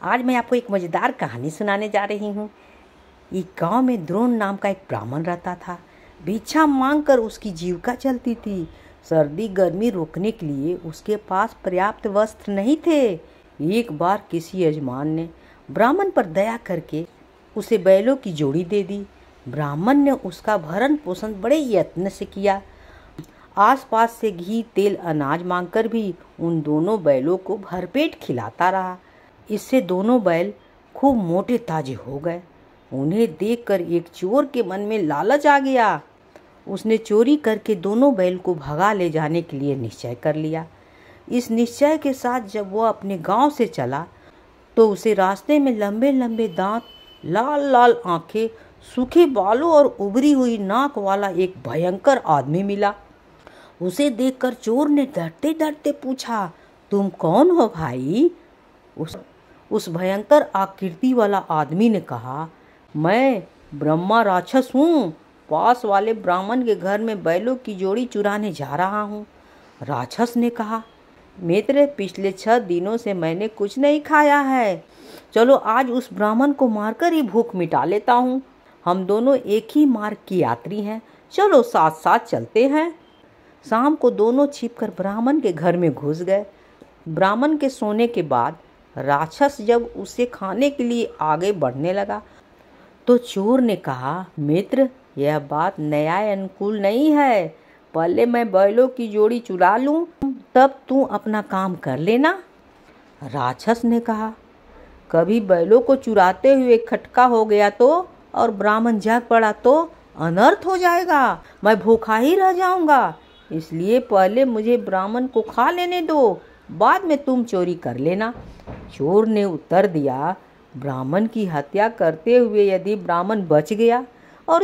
आज मैं आपको एक मज़ेदार कहानी सुनाने जा रही हूँ। एक गांव में द्रोण नाम का एक ब्राह्मण रहता था। भिक्षा मांगकर उसकी जीविका चलती थी। सर्दी गर्मी रोकने के लिए उसके पास पर्याप्त वस्त्र नहीं थे। एक बार किसी यजमान ने ब्राह्मण पर दया करके उसे बैलों की जोड़ी दे दी। ब्राह्मण ने उसका भरण पोषण बड़े यत्न से किया। आसपास से घी तेल अनाज मांगकर भी उन दोनों बैलों को भरपेट खिलाता रहा। इससे दोनों बैल खूब मोटे ताजे हो गए। उन्हें देखकर एक चोर के मन में लालच आ गया। उसने चोरी करके दोनों बैल को भगा ले जाने के लिए निश्चय कर लिया। इस निश्चय के साथ जब वह अपने गांव से चला तो उसे रास्ते में लंबे लंबे दांत, लाल लाल आंखें, सूखे बालों और उभरी हुई नाक वाला एक भयंकर आदमी मिला। उसे देखकर चोर ने डरते डरते पूछा, तुम कौन हो भाई? उस भयंकर आकृति वाला आदमी ने कहा, मैं ब्रह्मा राक्षस हूँ। पास वाले ब्राह्मण के घर में बैलों की जोड़ी चुराने जा रहा हूँ। राक्षस ने कहा, मित्र, पिछले 6 दिनों से मैंने कुछ नहीं खाया है। चलो आज उस ब्राह्मण को मारकर ही भूख मिटा लेता हूँ। हम दोनों एक ही मार्ग की यात्री हैं। चलो साथ साथ चलते हैं। शाम को दोनों छिपकर ब्राह्मण के घर में घुस गए। ब्राह्मण के सोने के बाद राक्षस जब उसे खाने के लिए आगे बढ़ने लगा तो चोर ने कहा, मित्र, यह बात न्याय अनुकूल नहीं है। पहले मैं बैलों की जोड़ी चुरा लूं, तब तू अपना काम कर लेना। राक्षस ने कहा, कभी बैलों को चुराते हुए खटका हो गया तो और ब्राह्मण जाग पड़ा तो अनर्थ हो जाएगा। मैं भूखा ही रह जाऊंगा। इसलिए पहले मुझे ब्राह्मण को खा लेने दो, बाद में तुम चोरी कर लेना। चोर ने उत्तर दिया, ब्राह्मण की हत्या करते हुए यदि ब्राह्मण बच गया और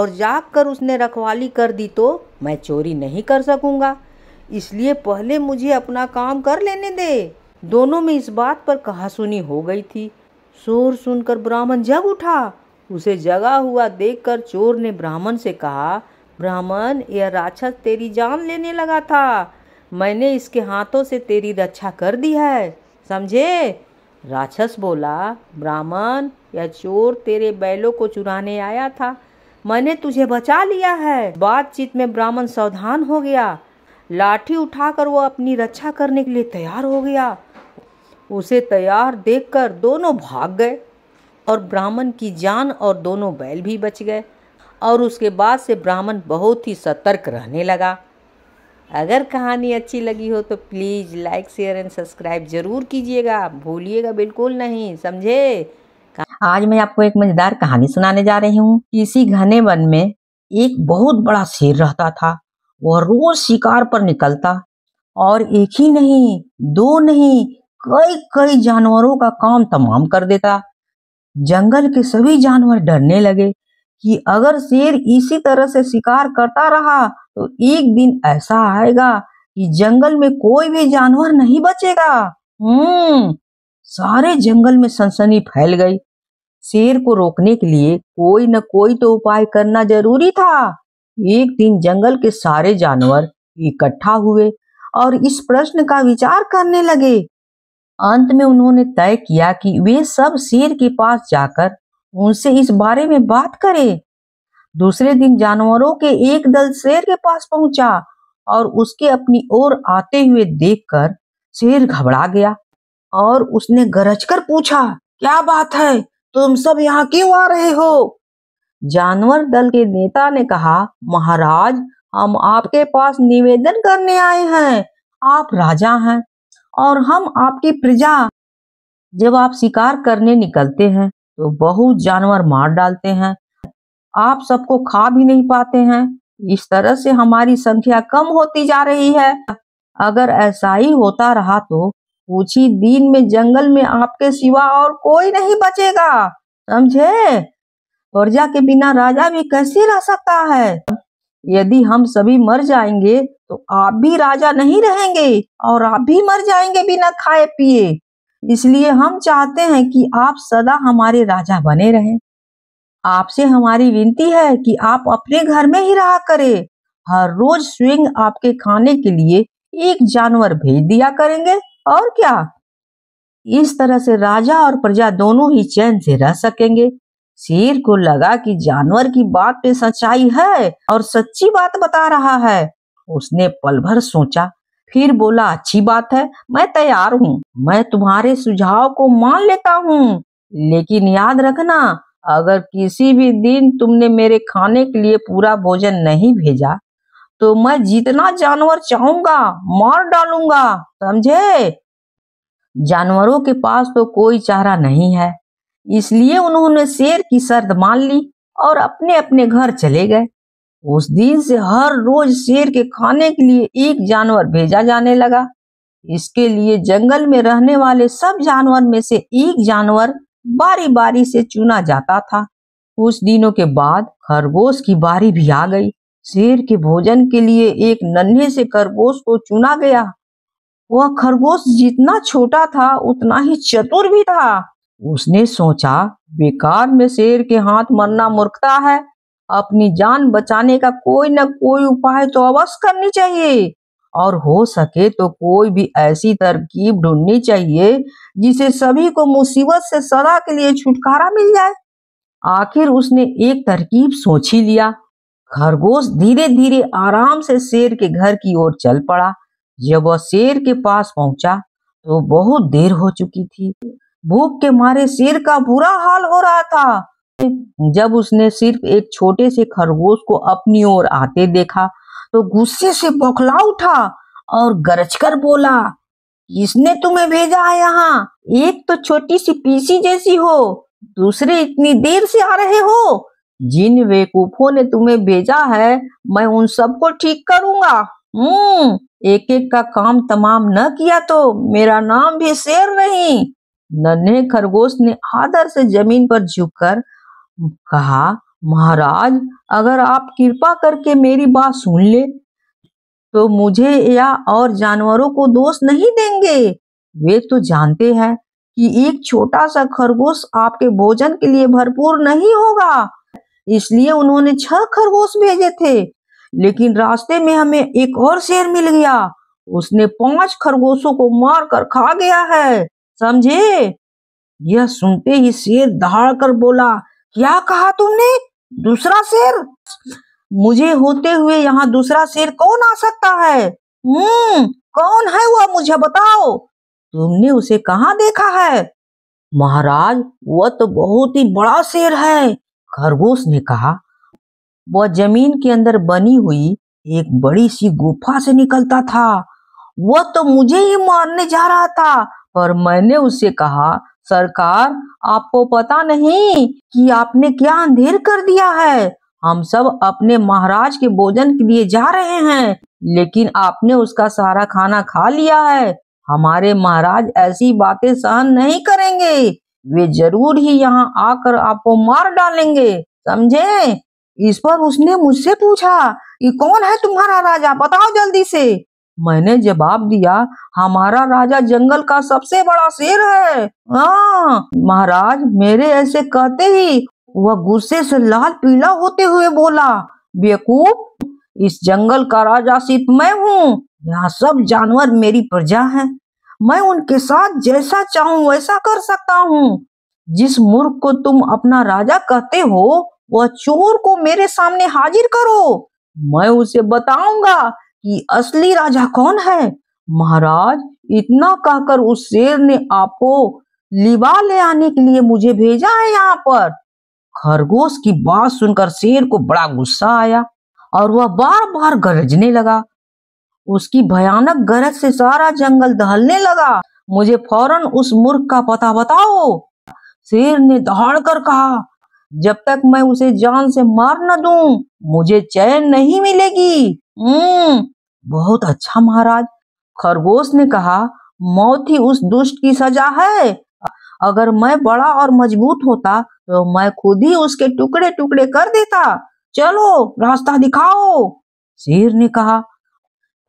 जाग कर उसने रखवाली कर दी तो मैं चोरी नहीं कर सकूंगा। इसलिए पहले मुझे अपना काम कर लेने दे। दोनों में इस बात पर कहासुनी हो गई थी। शोर सुनकर ब्राह्मण जग उठा। उसे जगा हुआ देखकर चोर ने ब्राह्मण से कहा, ब्राह्मण, यह राक्षस तेरी जान लेने लगा था। मैंने इसके हाथों से तेरी रक्षा कर दी है, समझे? राक्षस बोला, ब्राह्मण, यह चोर तेरे बैलों को चुराने आया था। मैंने तुझे बचा लिया है। बातचीत में ब्राह्मण सावधान हो गया। लाठी उठाकर वो अपनी रक्षा करने के लिए तैयार हो गया। उसे तैयार देखकर दोनों भाग गए और ब्राह्मण की जान और दोनों बैल भी बच गए। और उसके बाद से ब्राह्मण बहुत ही सतर्क रहने लगा। अगर कहानी अच्छी लगी हो तो please like share and subscribe जरूर कीजिएगा, भूलिएगा बिल्कुल नहीं, समझे? आज मैं आपको एक मजेदार कहानी सुनाने जा रही हूँ। किसी घने वन में एक बहुत बड़ा शेर रहता था। वह रोज शिकार पर निकलता और एक ही नहीं, 2 नहीं, कई कई जानवरों का काम तमाम कर देता। जंगल के सभी जानवर डरने लगे कि अगर शेर इसी तरह से शिकार करता रहा तो एक दिन ऐसा आएगा कि जंगल में कोई भी जानवर नहीं बचेगा। सारे जंगल में सनसनी फैल गई। शेर को रोकने के लिए कोई न कोई तो उपाय करना जरूरी था। एक दिन जंगल के सारे जानवर इकट्ठा हुए और इस प्रश्न का विचार करने लगे। अंत में उन्होंने तय किया कि वे सब शेर के पास जाकर उनसे इस बारे में बात करें। दूसरे दिन जानवरों के एक दल शेर के पास पहुंचा और उसके अपनी ओर आते हुए देखकर शेर घबरा गया और उसने गरजकर पूछा, क्या बात है? तुम सब यहाँ क्यों आ रहे हो? जानवर दल के नेता ने कहा, महाराज, हम आपके पास निवेदन करने आए हैं। आप राजा हैं और हम आपकी प्रजा। जब आप शिकार करने निकलते हैं तो बहुत जानवर मार डालते हैं। आप सबको खा भी नहीं पाते हैं। इस तरह से हमारी संख्या कम होती जा रही है। अगर ऐसा ही होता रहा तो कुछ ही दिन में जंगल में आपके सिवा और कोई नहीं बचेगा, समझे? प्रजा के बिना राजा भी कैसे रह सकता है? यदि हम सभी मर जाएंगे तो आप भी राजा नहीं रहेंगे और आप भी मर जाएंगे बिना खाए पिए। इसलिए हम चाहते हैं कि आप सदा हमारे राजा बने रहें। आपसे हमारी विनती है कि आप अपने घर में ही रहा करें। हर रोज स्वयं आपके खाने के लिए एक जानवर भेज दिया करेंगे, और क्या। इस तरह से राजा और प्रजा दोनों ही चैन से रह सकेंगे। शेर को लगा कि जानवर की बात पे सच्चाई है और सच्ची बात बता रहा है। उसने पल भर सोचा, फिर बोला, अच्छी बात है, मैं तैयार हूँ। मैं तुम्हारे सुझाव को मान लेता हूँ, लेकिन याद रखना, अगर किसी भी दिन तुमने मेरे खाने के लिए पूरा भोजन नहीं भेजा तो मैं जितना जानवर चाहूंगा मार डालूंगा, समझे? जानवरों के पास तो कोई चारा नहीं है, इसलिए उन्होंने शेर की शर्त मान ली और अपने अपने घर चले गए। उस दिन से हर रोज शेर के खाने के लिए एक जानवर भेजा जाने लगा। इसके लिए जंगल में रहने वाले सब जानवर में से एक जानवर बारी बारी से चुना जाता था। कुछ दिनों के बाद खरगोश की बारी भी आ गई। शेर के भोजन के लिए एक नन्हे से खरगोश को चुना गया। वह खरगोश जितना छोटा था उतना ही चतुर भी था। उसने सोचा, बेकार में शेर के हाथ मरना मूर्खता है, अपनी जान बचाने का कोई न कोई उपाय तो अवश्य करनी चाहिए, और हो सके तो कोई भी ऐसी तरकीब ढूंढनी चाहिए जिसे सभी को मुसीबत से सदा के लिए छुटकारा मिल जाए। आखिर उसने एक तरकीब सोच ही लिया। खरगोश धीरे धीरे आराम से शेर के घर की ओर चल पड़ा। जब वह शेर के पास पहुंचा तो बहुत देर हो चुकी थी। भूख के मारे शेर का बुरा हाल हो रहा था। जब उसने सिर्फ एक छोटे से खरगोश को अपनी ओर आते देखा तो गुस्से से बौखला उठा और गरजकर बोला, किसने तुम्हें भेजा है यहाँ? एक तो छोटी सी पीसी जैसी हो, दूसरे इतनी देर से आ रहे हो। जिन बेवकूफों ने तुम्हें भेजा है मैं उन सबको ठीक करूंगा। एक एक का काम तमाम न किया तो मेरा नाम भी शेर नहीं। नन्हे खरगोश ने आदर से जमीन पर झुककर कहा, महाराज, अगर आप कृपा करके मेरी बात सुन ले तो मुझे या और जानवरों को दोष नहीं देंगे। वे तो जानते हैं कि एक छोटा सा खरगोश आपके भोजन के लिए भरपूर नहीं होगा, इसलिए उन्होंने 6 खरगोश भेजे थे। लेकिन रास्ते में हमें एक और शेर मिल गया, उसने 5 खरगोशों को मार कर खा गया है, समझे? यह सुनते ही शेर दहाड़कर बोला, क्या कहा तुमने? दूसरा शेर? मुझे होते हुए यहाँ दूसरा शेर कौन आ सकता है? कौन है वह, मुझे बताओ। तुमने उसे कहाँ देखा है? महाराज, वह तो बहुत ही बड़ा शेर है, खरगोश ने कहा। वह जमीन के अंदर बनी हुई एक बड़ी सी गुफा से निकलता था। वह तो मुझे ही मारने जा रहा था, पर मैंने उससे कहा, सरकार, आपको पता नहीं कि आपने क्या अंधेर कर दिया है। हम सब अपने महाराज के भोजन के लिए जा रहे हैं, लेकिन आपने उसका सारा खाना खा लिया है। हमारे महाराज ऐसी बातें सहन नहीं करेंगे, वे जरूर ही यहाँ आकर आपको मार डालेंगे, समझे? इस पर उसने मुझसे पूछा, ये कौन है तुम्हारा राजा, बताओ जल्दी से। मैंने जवाब दिया, हमारा राजा जंगल का सबसे बड़ा शेर है। हाँ महाराज, मेरे ऐसे कहते ही वह गुस्से से लाल पीला होते हुए बोला, बेवकूफ, इस जंगल का राजा सिर्फ मैं हूँ। यहाँ सब जानवर मेरी प्रजा हैं, मैं उनके साथ जैसा चाहूँ वैसा कर सकता हूँ। जिस मूर्ख को तुम अपना राजा कहते हो वह चोर को मेरे सामने हाजिर करो, मैं उसे बताऊंगा कि असली राजा कौन है। महाराज, इतना कहकर उस शेर ने आपको लिवा ले आने के लिए मुझे भेजा है यहाँ पर। खरगोश की बात सुनकर शेर को बड़ा गुस्सा आया और वह बार बार गरजने लगा। उसकी भयानक गरज से सारा जंगल दहलने लगा। मुझे फौरन उस मूर्ख का पता बताओ, शेर ने दहाड़कर कहा। जब तक मैं उसे जान से मार न दूं, मुझे चैन नहीं मिलेगी। बहुत अच्छा महाराज, खरगोश ने कहा, मौत ही उस दुष्ट की सजा है। अगर मैं बड़ा और मजबूत होता तो मैं खुद ही उसके टुकड़े टुकड़े कर देता। चलो रास्ता दिखाओ। शेर ने कहा,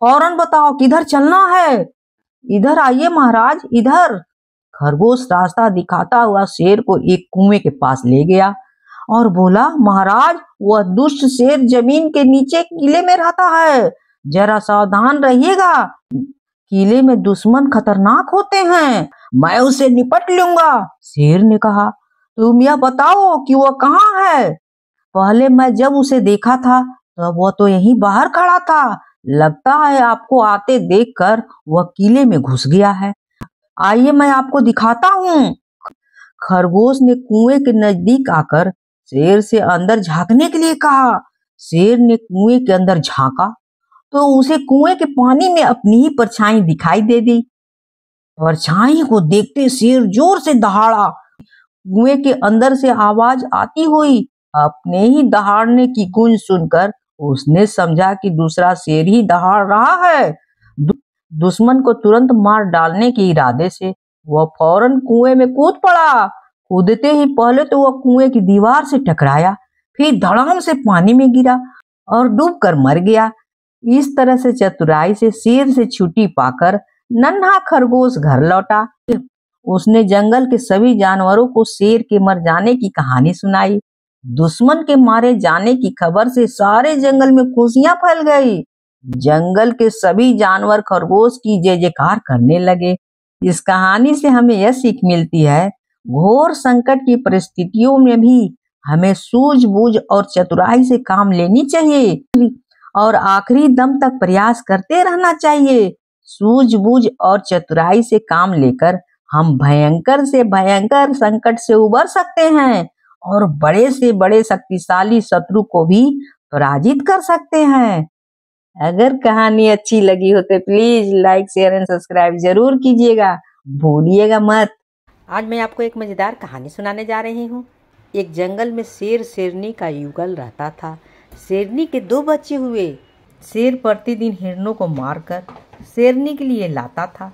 फौरन बताओ किधर चलना है। इधर आइए महाराज, इधर। खरगोश रास्ता दिखाता हुआ शेर को एक कुएं के पास ले गया और बोला, महाराज, वह दुष्ट शेर जमीन के नीचे किले में रहता है, जरा सावधान रहिएगा, किले में दुश्मन खतरनाक होते हैं। मैं उसे निपट लूंगा। शेर ने कहा, तुम यह बताओ कि वह कहाँ है? पहले मैं जब उसे देखा था तब वह तो यहीं बाहर खड़ा था। लगता है आपको आते देखकर वह किले में घुस गया है। आइए मैं आपको दिखाता हूँ। खरगोश ने कुएं के नजदीक आकर शेर से अंदर झांकने के लिए कहा। शेर ने कुएं के अंदर झांका तो उसे कुएं के पानी में अपनी ही परछाई दिखाई दे दी। परछाई को देखते शेर जोर से दहाड़ा। कुएं के अंदर से आवाज आती हुई। अपने ही दहाड़ने की गूंज सुनकर उसने समझा कि दूसरा शेर ही दहाड़ रहा है। दुश्मन को तुरंत मार डालने के इरादे से वह फौरन कुएं में कूद पड़ा। कूदते ही पहले तो वह कुएं की दीवार से टकराया, फिर धड़ाम से पानी में गिरा और डूबकर मर गया। इस तरह से चतुराई से शेर से छुट्टी पाकर नन्हा खरगोश घर लौटा। उसने जंगल के सभी जानवरों को शेर के मर जाने की कहानी सुनाई। दुश्मन के मारे जाने की खबर से सारे जंगल में खुशियां फैल गई। जंगल के सभी जानवर खरगोश की जय जयकार करने लगे। इस कहानी से हमें यह सीख मिलती है, घोर संकट की परिस्थितियों में भी हमें सूझबूझ और चतुराई से काम लेनी चाहिए और आखिरी दम तक प्रयास करते रहना चाहिए। सूझबूझ और चतुराई से काम लेकर हम भयंकर से भयंकर संकट से उबर सकते हैं और बड़े से बड़े शक्तिशाली शत्रु को भी पराजित कर सकते हैं। अगर कहानी अच्छी लगी हो तो please like share and subscribe जरूर कीजिएगा, भूलिएगा मत। आज मैं आपको एक मजेदार कहानी सुनाने जा रही हूँ। एक जंगल में शेर शेरनी का युगल रहता था। शेरनी के 2 बच्चे हुए। शेर प्रतिदिन हिरणों को मारकर शेरनी के लिए लाता था।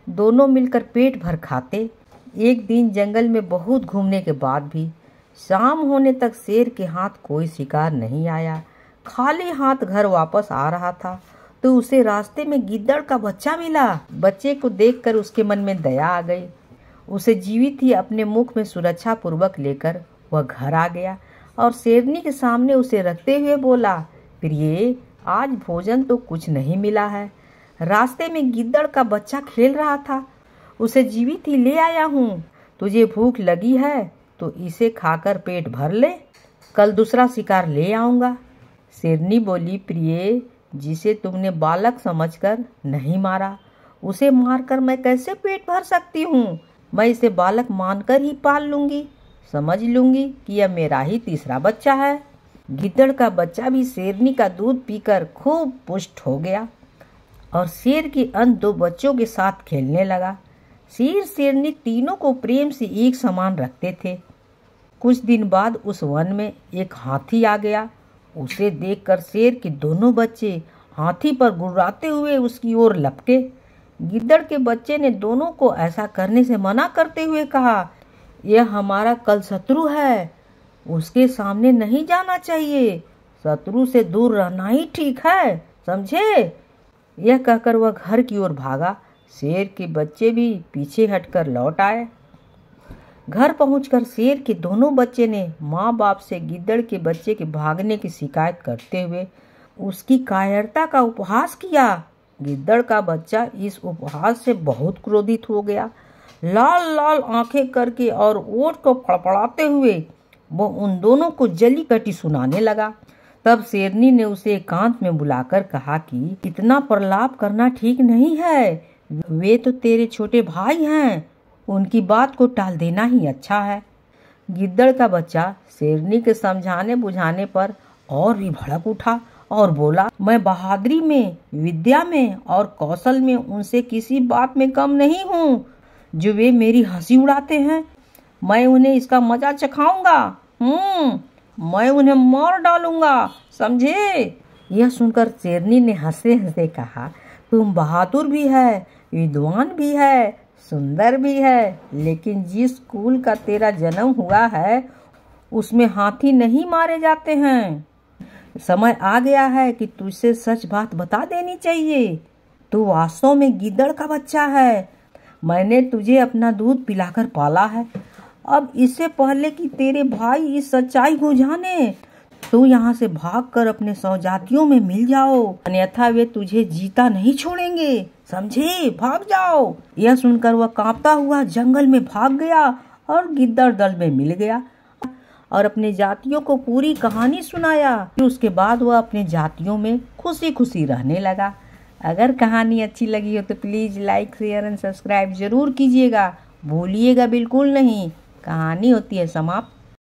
दोनों मिलकर पेट भर खाते। एक दिन जंगल में बहुत घूमने के बाद भी शाम होने तक शेर के हाथ कोई शिकार नहीं आया। खाली हाथ घर वापस आ रहा था तो उसे रास्ते में गिद्दड़ का बच्चा मिला। बच्चे को देखकर उसके मन में दया आ गई। उसे जीवित ही अपने मुख में सुरक्षा पूर्वक लेकर वह घर आ गया और शेरनी के सामने उसे रखते हुए बोला, प्रिय, आज भोजन तो कुछ नहीं मिला है। रास्ते में गिद्दड़ का बच्चा खेल रहा था, उसे जीवित ही ले आया हूँ। तुझे भूख लगी है तो इसे खाकर पेट भर ले, कल दूसरा शिकार ले आऊँगा। शेरनी बोली, प्रिय, जिसे तुमने बालक समझकर नहीं मारा, उसे मारकर मैं कैसे पेट भर सकती हूँ? मैं इसे बालक मानकर ही पाल लूंगी, समझ लूंगी कि यह मेरा ही तीसरा बच्चा है। गिद्दड़ का बच्चा भी शेरनी का दूध पीकर खूब पुष्ट हो गया और शेर के अन्य 2 बच्चों के साथ खेलने लगा। शेर शेरनी तीनों को प्रेम से एक समान रखते थे। कुछ दिन बाद उस वन में एक हाथी आ गया। उसे देखकर शेर के दोनों बच्चे हाथी पर गुर्राते हुए उसकी ओर लपके। गिद्दड़ के बच्चे ने दोनों को ऐसा करने से मना करते हुए कहा, यह हमारा कल शत्रु है, उसके सामने नहीं जाना चाहिए। शत्रु से दूर रहना ही ठीक है, समझे? यह कहकर वह घर की ओर भागा। शेर के बच्चे भी पीछे हटकर लौट आए। घर पहुंचकर शेर के दोनों बच्चे ने माँ बाप से गिद्दड़ के बच्चे के भागने की शिकायत करते हुए उसकी कायरता का उपहास किया। गिद्दड़ का बच्चा इस उपहास से बहुत क्रोधित हो गया। लाल लाल आंखें करके और ओठ को फड़फड़ाते हुए वो उन दोनों को जली कटी सुनाने लगा। तब शेरनी ने उसे एकांत में बुलाकर कहा कि इतना प्रलाप करना ठीक नहीं है, वे तो तेरे छोटे भाई हैं, उनकी बात को टाल देना ही अच्छा है। गिद्दड़ का बच्चा शेरनी के समझाने बुझाने पर और भी भड़क उठा और बोला, मैं बहादुरी में, विद्या में और कौशल में उनसे किसी बात में कम नहीं हूँ। जो वे मेरी हंसी उड़ाते हैं, मैं उन्हें इसका मजा चखाऊंगा। मैं उन्हें मार डालूंगा, समझे? यह सुनकर शेरनी ने हंसते हंसते कहा, तुम बहादुर भी है, विद्वान भी है, सुंदर भी है, लेकिन जिस कुल का तेरा जन्म हुआ है उसमें हाथी नहीं मारे जाते हैं। समय आ गया है कि तुझसे सच बात बता देनी चाहिए। तू वास्तव में गिद्दड़ का बच्चा है। मैंने तुझे अपना दूध पिलाकर पाला है। अब इससे पहले कि तेरे भाई इस सच्चाई को जाने, तू यहाँ से भागकर अपने सहजातियों में मिल जाओ, अन्यथा वे तुझे जीता नहीं छोड़ेंगे, समझे? भाग जाओ। यह सुनकर वह कांपता हुआ जंगल में भाग गया और गिद्दड़ दल में मिल गया और अपने जातियों को पूरी कहानी सुनाया। फिर उसके बाद वह अपने जातियों में खुशी खुशी रहने लगा। अगर कहानी अच्छी लगी हो तो please like, share and subscribe जरूर कीजिएगा, भूलिएगा बिल्कुल नहीं। कहानी होती है समाप्त।